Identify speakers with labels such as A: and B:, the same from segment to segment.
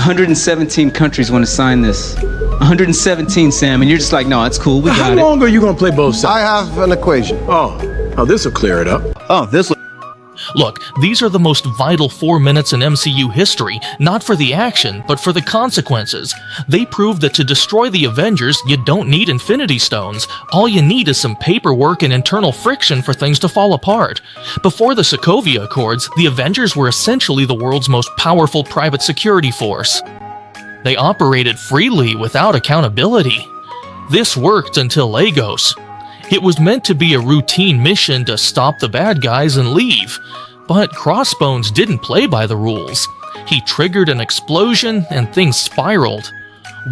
A: 117 countries want to sign this. 117, Sam, and you're just like, no, it's cool, we got
B: How
A: it.
B: long are you gonna play both sides?
C: I have an equation.
B: Oh, this will clear it up.
C: Oh, this.
D: Look, these are the most vital 4 minutes in MCU history, not for the action, but for the consequences. They prove that to destroy the Avengers, you don't need Infinity Stones. All you need is some paperwork and internal friction for things to fall apart. Before the Sokovia Accords, the Avengers were essentially the world's most powerful private security force. They operated freely without accountability. This worked until Lagos. It was meant to be a routine mission to stop the bad guys and leave, but Crossbones didn't play by the rules. He triggered an explosion and things spiraled.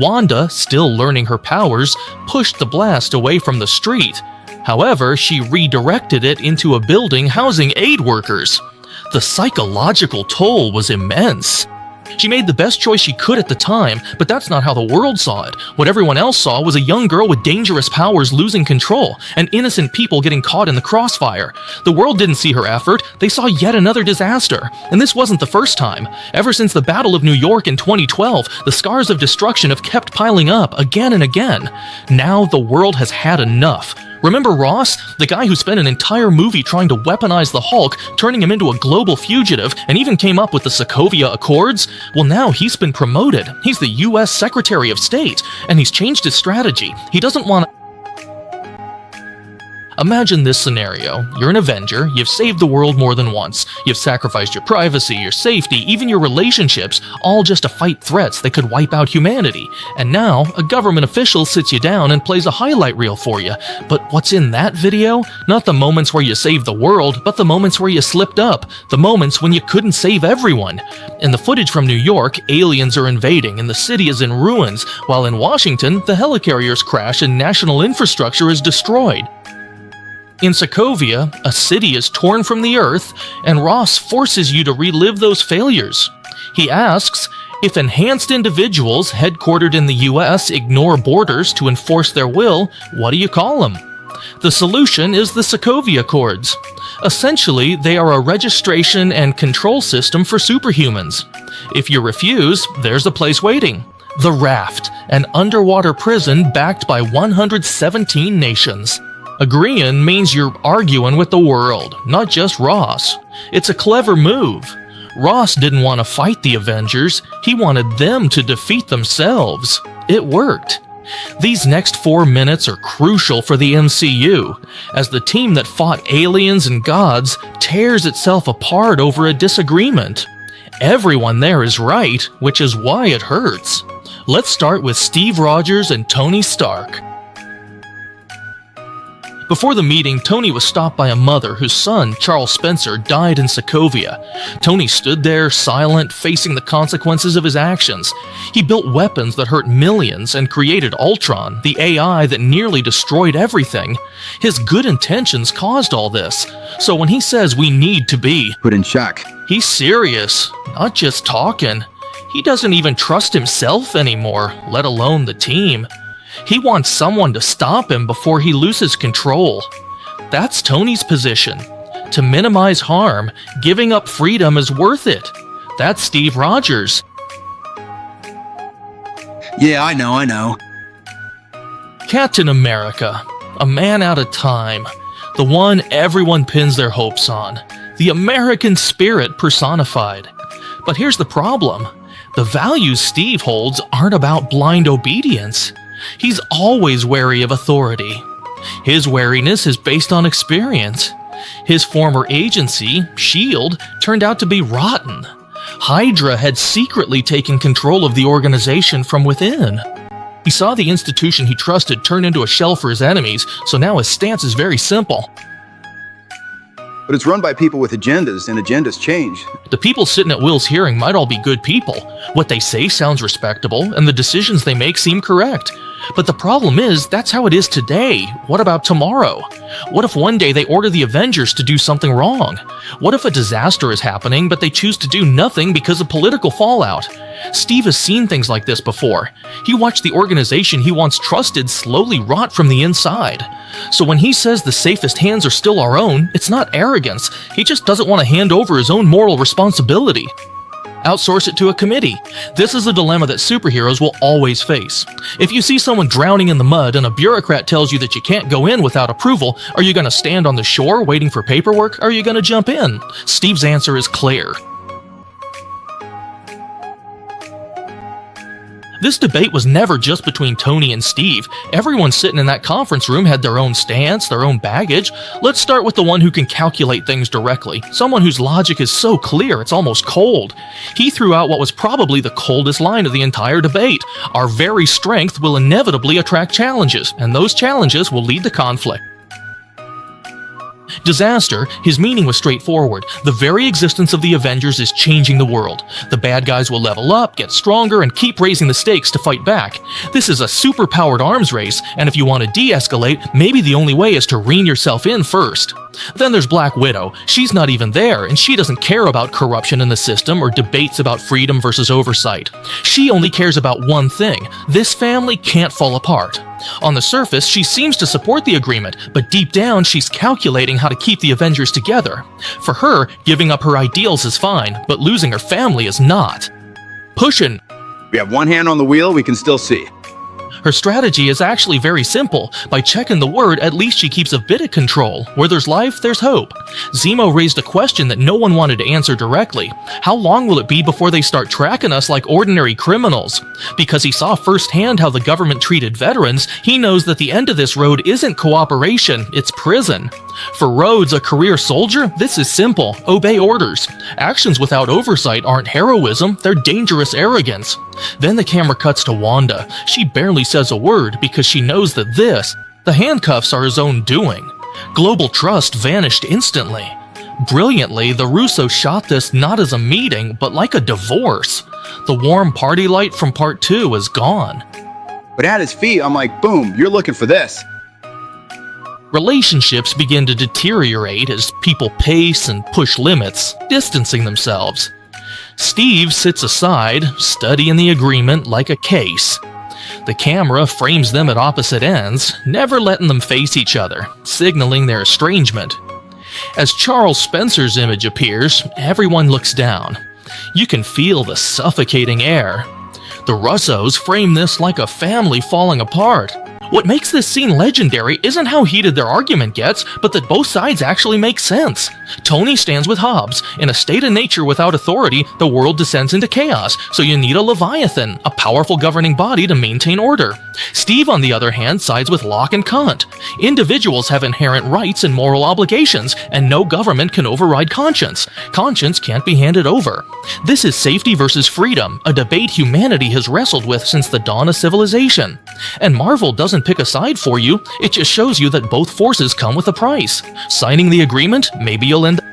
D: Wanda, still learning her powers, pushed the blast away from the street. However, she redirected it into a building housing aid workers. The psychological toll was immense. She made the best choice she could at the time, but that's not how the world saw it. What everyone else saw was a young girl with dangerous powers losing control, and innocent people getting caught in the crossfire. The world didn't see her effort, they saw yet another disaster. And this wasn't the first time. Ever since the Battle of New York in 2012, the scars of destruction have kept piling up again and again. Now the world has had enough. Remember Ross, the guy who spent an entire movie trying to weaponize the Hulk, turning him into a global fugitive, and even came up with the Sokovia Accords? Well, now he's been promoted. He's the US Secretary of State, and he's changed his strategy. He doesn't want to... Imagine this scenario. You're an Avenger, you've saved the world more than once. You've sacrificed your privacy, your safety, even your relationships, all just to fight threats that could wipe out humanity. And now, a government official sits you down and plays a highlight reel for you. But what's in that video? Not the moments where you saved the world, but the moments where you slipped up. The moments when you couldn't save everyone. In the footage from New York, aliens are invading and the city is in ruins, while in Washington, the helicarriers crash and national infrastructure is destroyed. In Sokovia, a city is torn from the earth, and Ross forces you to relive those failures. He asks, if enhanced individuals headquartered in the US ignore borders to enforce their will, what do you call them? The solution is the Sokovia Accords. Essentially, they are a registration and control system for superhumans. If you refuse, there's a place waiting. The Raft, an underwater prison backed by 117 nations. Agreeing means you're arguing with the world, not just Ross. It's a clever move. Ross didn't want to fight the Avengers, he wanted them to defeat themselves. It worked. These next 4 minutes are crucial for the MCU, as the team that fought aliens and gods tears itself apart over a disagreement. Everyone there is right, which is why it hurts. Let's start with Steve Rogers and Tony Stark. Before the meeting, Tony was stopped by a mother whose son, Charles Spencer, died in Sokovia. Tony stood there, silent, facing the consequences of his actions. He built weapons that hurt millions and created Ultron, the AI that nearly destroyed everything. His good intentions caused all this. So when he says we need to be
C: Put in check.
D: he's serious, not just talking. He doesn't even trust himself anymore, let alone the team. He wants someone to stop him before he loses control. That's Tony's position. To minimize harm, giving up freedom is worth it. That's Steve Rogers.
C: Yeah, I know.
D: Captain America, a man out of time. The one everyone pins their hopes on. The American spirit personified. But here's the problem. The values Steve holds aren't about blind obedience. He's always wary of authority. His wariness is based on experience. His former agency, S.H.I.E.L.D., turned out to be rotten. Hydra had secretly taken control of the organization from within. He saw the institution he trusted turn into a shell for his enemies, so now his stance is very simple.
C: But it's run by people with agendas, and agendas change.
D: The people sitting at Will's hearing might all be good people. What they say sounds respectable, and the decisions they make seem correct. But the problem is, that's how it is today. What about tomorrow? What if one day they order the Avengers to do something wrong? What if a disaster is happening, but they choose to do nothing because of political fallout? Steve has seen things like this before. He watched the organization he once trusted slowly rot from the inside. So when he says the safest hands are still our own, it's not arrogance. He just doesn't want to hand over his own moral responsibility. Outsource it to a committee. This is a dilemma that superheroes will always face. If you see someone drowning in the mud and a bureaucrat tells you that you can't go in without approval, are you going to stand on the shore waiting for paperwork, or are you going to jump in? Steve's answer is clear. This debate was never just between Tony and Steve. Everyone sitting in that conference room had their own stance, their own baggage. Let's start with the one who can calculate things directly. Someone whose logic is so clear it's almost cold. He threw out what was probably the coldest line of the entire debate. Our very strength will inevitably attract challenges, and those challenges will lead to conflict. Disaster, his meaning was straightforward. The very existence of the Avengers is changing the world. The bad guys will level up, get stronger, and keep raising the stakes to fight back. This is a super-powered arms race, and if you want to de-escalate, maybe the only way is to rein yourself in first. Then there's Black Widow. She's not even there, and she doesn't care about corruption in the system or debates about freedom versus oversight. She only cares about one thing: this family can't fall apart. On the surface, she seems to support the agreement, but deep down, she's calculating how to keep the Avengers together. For her, giving up her ideals is fine, but losing her family is not. Pushin'.
C: We have one hand on the wheel, we can still see.
D: Her strategy is actually very simple. By checking the word, at least she keeps a bit of control. Where there's life, there's hope. Zemo raised a question that no one wanted to answer directly. How long will it be before they start tracking us like ordinary criminals? Because he saw firsthand how the government treated veterans, he knows that the end of this road isn't cooperation, it's prison. For Rhodes, a career soldier, this is simple: obey orders. Actions without oversight aren't heroism, they're dangerous arrogance. Then the camera cuts to Wanda. She barely says a word because she knows that the handcuffs are his own doing. Global trust vanished instantly. Brilliantly, the Russos shot this not as a meeting, but like a divorce. The warm party light from part 2 is gone.
C: But at his feet, I'm like, boom, you're looking for this.
D: Relationships begin to deteriorate as people pace and push limits, distancing themselves. Steve sits aside, studying the agreement like a case. The camera frames them at opposite ends, never letting them face each other, signaling their estrangement. As Charles Spencer's image appears, everyone looks down. You can feel the suffocating air. The Russos frame this like a family falling apart. What makes this scene legendary isn't how heated their argument gets, but that both sides actually make sense. Tony stands with Hobbes. In a state of nature without authority, the world descends into chaos, so you need a Leviathan, a powerful governing body to maintain order. Steve, on the other hand, sides with Locke and Kant. Individuals have inherent rights and moral obligations, and no government can override conscience. Conscience can't be handed over. This is safety versus freedom, a debate humanity has wrestled with since the dawn of civilization. And Marvel doesn't pick a side for you, it just shows you that both forces come with a price. Signing the agreement, maybe you'll end up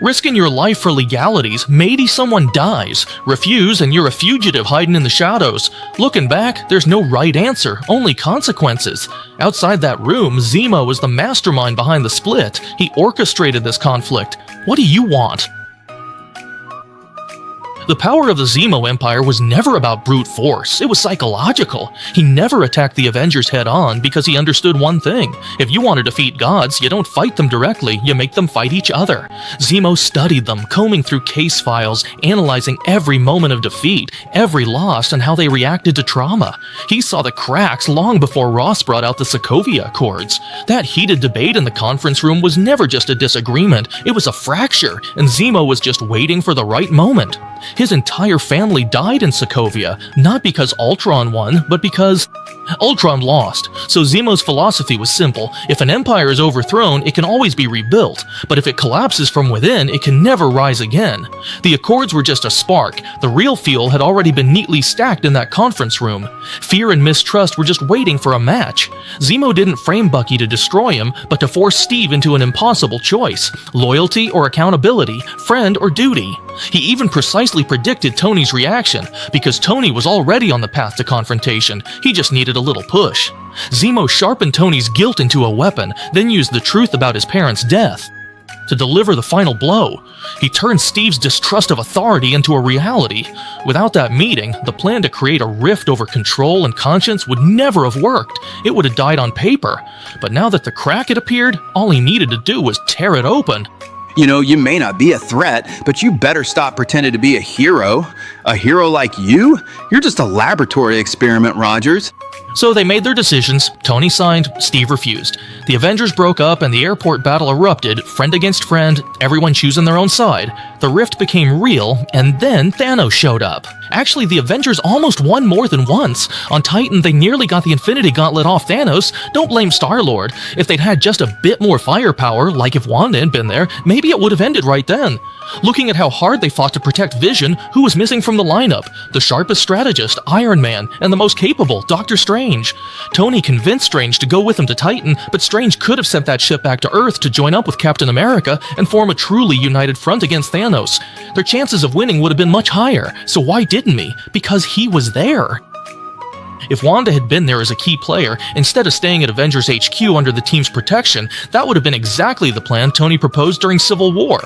D: risking your life for legalities, maybe someone dies. Refuse and you're a fugitive hiding in the shadows. Looking back, there's no right answer, only consequences. Outside that room, Zemo was the mastermind behind the split. He orchestrated this conflict. What do you want? The power of the Zemo Empire was never about brute force, it was psychological. He never attacked the Avengers head-on because he understood one thing: if you want to defeat gods, you don't fight them directly, you make them fight each other. Zemo studied them, combing through case files, analyzing every moment of defeat, every loss, and how they reacted to trauma. He saw the cracks long before Ross brought out the Sokovia Accords. That heated debate in the conference room was never just a disagreement, it was a fracture, and Zemo was just waiting for the right moment. His entire family died in Sokovia, not because Ultron won, but because Ultron lost. So Zemo's philosophy was simple: if an empire is overthrown, it can always be rebuilt, but if it collapses from within, it can never rise again. The Accords were just a spark. The real fuel had already been neatly stacked in that conference room. Fear and mistrust were just waiting for a match. Zemo didn't frame Bucky to destroy him, but to force Steve into an impossible choice: loyalty or accountability, friend or duty. He even precisely predicted Tony's reaction, because Tony was already on the path to confrontation, he just needed a little push. Zemo sharpened Tony's guilt into a weapon, then used the truth about his parents' death to deliver the final blow. He turned Steve's distrust of authority into a reality. Without that meeting, the plan to create a rift over control and conscience would never have worked. It would have died on paper. But now that the crack had appeared, all he needed to do was tear it open.
C: You know, you may not be a threat, but you better stop pretending to be a hero. A hero like you? You're just a laboratory experiment, Rogers.
D: So they made their decisions, Tony signed, Steve refused. The Avengers broke up and the airport battle erupted, friend against friend, everyone choosing their own side. The rift became real, and then Thanos showed up. Actually, the Avengers almost won more than once. On Titan, they nearly got the Infinity Gauntlet off Thanos. Don't blame Star-Lord. If they'd had just a bit more firepower, like if Wanda had been there, maybe it would have ended right then. Looking at how hard they fought to protect Vision, who was missing from the lineup? The sharpest strategist, Iron Man, and the most capable, Doctor Strange. Tony convinced Strange to go with him to Titan, but Strange could have sent that ship back to Earth to join up with Captain America and form a truly united front against Thanos. Their chances of winning would have been much higher, so why didn't he? Because he was there. If Wanda had been there as a key player, instead of staying at Avengers HQ under the team's protection, that would have been exactly the plan Tony proposed during Civil War.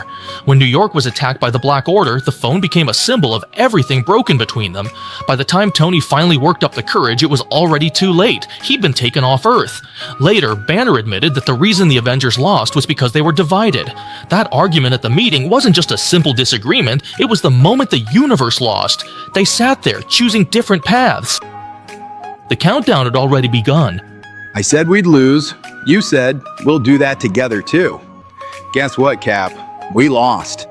D: When New York was attacked by the Black Order, the phone became a symbol of everything broken between them. By the time Tony finally worked up the courage, it was already too late. He'd been taken off Earth. Later, Banner admitted that the reason the Avengers lost was because they were divided. That argument at the meeting wasn't just a simple disagreement, it was the moment the universe lost. They sat there, choosing different paths. The countdown had already begun.
C: I said we'd lose. You said we'll do that together too. Guess what, Cap? We lost.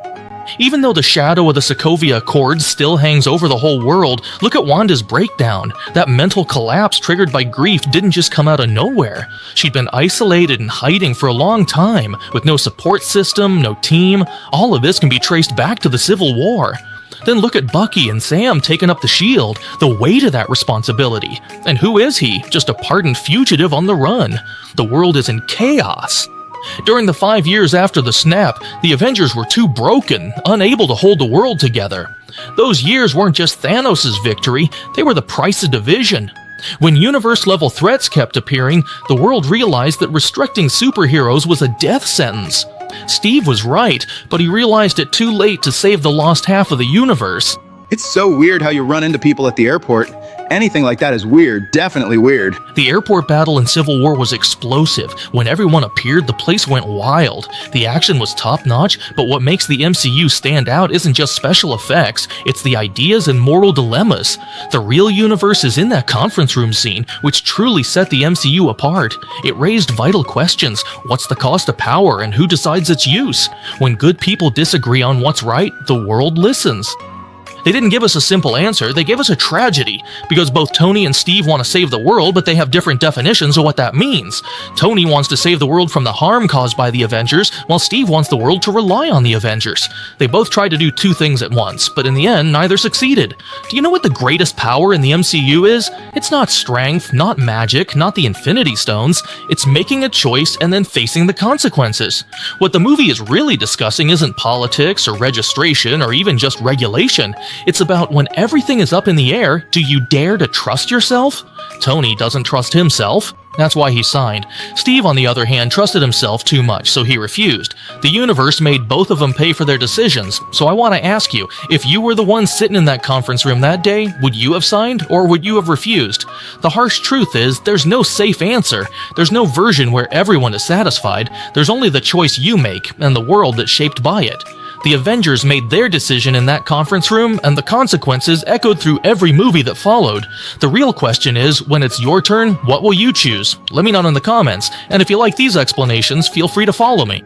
D: Even though the shadow of the Sokovia Accords still hangs over the whole world, look at Wanda's breakdown. That mental collapse triggered by grief didn't just come out of nowhere. She'd been isolated and hiding for a long time, with no support system, no team. All of this can be traced back to the Civil War. Then look at Bucky and Sam taking up the shield, the weight of that responsibility. And who is he? Just a pardoned fugitive on the run. The world is in chaos. During the 5 years after the snap, the Avengers were too broken, unable to hold the world together. Those years weren't just Thanos' victory, they were the price of division. When universe-level threats kept appearing, the world realized that restricting superheroes was a death sentence. Steve was right, but he realized it too late to save the lost half of the universe.
C: It's so weird how you run into people at the airport. Anything like that is weird, definitely weird.
D: The airport battle in Civil War was explosive. When everyone appeared, the place went wild. The action was top-notch, but what makes the MCU stand out isn't just special effects, it's the ideas and moral dilemmas. The real universe is in that conference room scene, which truly set the MCU apart. It raised vital questions. What's the cost of power and who decides its use? When good people disagree on what's right, the world listens. They didn't give us a simple answer, they gave us a tragedy, because both Tony and Steve want to save the world, but they have different definitions of what that means. Tony wants to save the world from the harm caused by the Avengers, while Steve wants the world to rely on the Avengers. They both tried to do two things at once, but in the end, neither succeeded. Do you know what the greatest power in the MCU is? It's not strength, not magic, not the Infinity Stones. It's making a choice and then facing the consequences. What the movie is really discussing isn't politics or registration or even just regulation. It's about when everything is up in the air, do you dare to trust yourself? Tony doesn't trust himself. That's why he signed. Steve, on the other hand, trusted himself too much, so he refused. The universe made both of them pay for their decisions, so I want to ask you, if you were the one sitting in that conference room that day, would you have signed, or would you have refused? The harsh truth is, there's no safe answer. There's no version where everyone is satisfied. There's only the choice you make, and the world that's shaped by it. The Avengers made their decision in that conference room, and the consequences echoed through every movie that followed. The real question is, when it's your turn, what will you choose? Let me know in the comments, and if you like these explanations, feel free to follow me.